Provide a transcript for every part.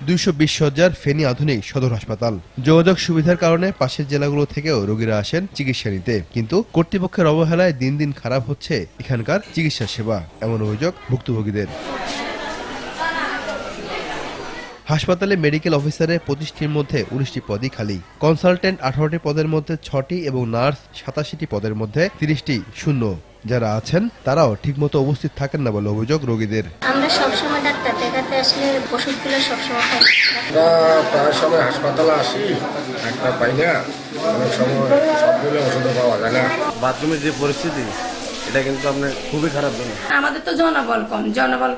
220 শয্যার ফেনী আধুনিক সদর হাসপাতাল। যোগাযোগ সুবিধার কারণে পাশের জেলাগুলো থেকেও রোগীরা আসেন চিকিৎসা নিতে, কিন্তু কর্তৃপক্ষের অবহেলায় দিন দিন খারাপ হচ্ছে এখানকার চিকিৎসা সেবা, এমন অভিযোগ ভুক্তভোগীদের। হাসপাতালে মেডিকেল অফিসারের 25টির মধ্যে 19টি পদই খালি, কনসালটেন্ট 18টি পদের মধ্যে 6টি এবং নার্স 87টি পদের মধ্যে 30টি শূন্য। যারা আছেন তারাও ঠিকমতো উপস্থিত থাকেন না বলে অভিযোগ রোগীদের। আমরা সবসময় ডাক্তার দেখাতে আসলে ওষুধগুলো সবসময় পাই। প্রায় সময় হাসপাতালে আসি, ডাক্তার পাই না, অনেক সময় সবগুলো ওষুধ পাওয়া যায় না। বাথরুমের যে পরিস্থিতি এটা কিন্তু আপনার খুবই খারাপ। আমাদের তো জনবল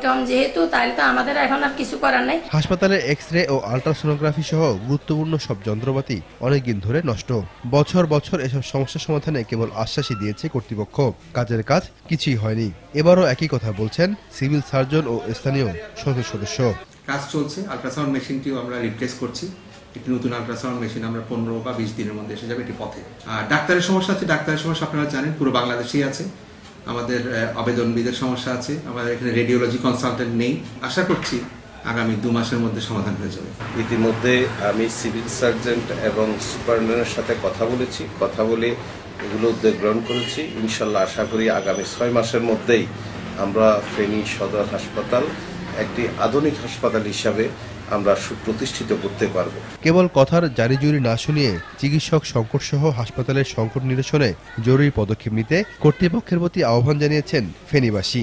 কম যেহেতু, তাইলে তো আমাদের এখন আর কিছু করার নাই। হাসপাতালের এক্স-রে ও আল্ট্রাসোনোগ্রাফি সহ গুরুত্বপূর্ণ সব যন্ত্রপাতি অনেকদিন ধরে নষ্ট। বছর বছর এসব সমস্যা সমাধানে কেবল আশ্বাসই দিয়েছে কর্তৃপক্ষ, কাজের কাজ কিছুই হয়নি। এবারও একই কথা বলছেন সিভিল সার্জন ও স্থানীয় সংসদ সদস্য। কাজ চলছে, আল্ট্রাসাউন্ড মেশিনটিও আমরা রিপ্লেস করছি। একটি নতুন আল্ট্রাসাউন্ড মেশিন আমরা 15 বা 20 দিনের মধ্যে এসে যাবে এটি পথে। আর ডাক্তারের সমস্যা আছে, ডাক্তারের সমস্যা আপনারা জানেন পুরো বাংলাদেশেই আছে। আমাদের আবেদনবিদের সমস্যা আছে, আমাদের এখানে রেডিওলজি কনসালটেন্ট নেই। আশা করছি আগামী 2 মাসের মধ্যে সমাধান হয়ে যাবে। ইতিমধ্যে আমি সিভিল সার্জন এবং সুপারিনটেন্ডেন্টের সাথে কথা বলে এগুলো উদ্যোগ গ্রহণ করেছি। ইনশাল্লাহ আশা করি আগামী 6 মাসের মধ্যেই আমরা ফেনী সদর হাসপাতাল একটি আধুনিক হাসপাতাল হিসাবে আমরা সুপ্রতিষ্ঠিত করতে পারব। কেবল কথার জারিজুরি না শুনিয়ে চিকিৎসক সংকট সহ হাসপাতালের সংকট নিরসনে জরুরি পদক্ষেপ নিতে কর্তৃপক্ষের প্রতি আহ্বান জানিয়েছেন ফেনীবাসী।